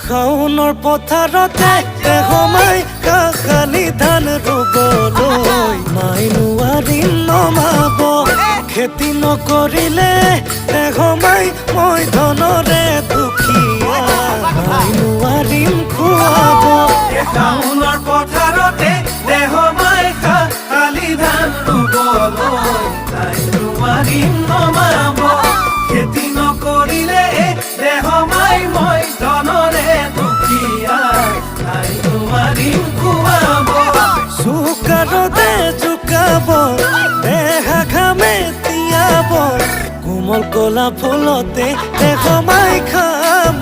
শাওনৰ পথাৰতে সোমাই কাকালি ধান ৰুবলৈ মাই নোৱাৰিম নমাব খেতি নকৰিলে সোমাই মই ধনৰে দুখীয়া মাই নোৱাৰিম খুৱাব শাওনৰ পথাৰতে সোমাই কাকালি ধান ৰুবলৈ মাই নোৱাৰিম নমাব খেতি নকৰিলে সোমাই মই ধনৰে দুখীয়া মাই নোৱাৰিম খুৱাব চুকাৰতে জোকাব দেহা ঘামে তিয়াব কোমল কলা ফুলতে সোমাই খাম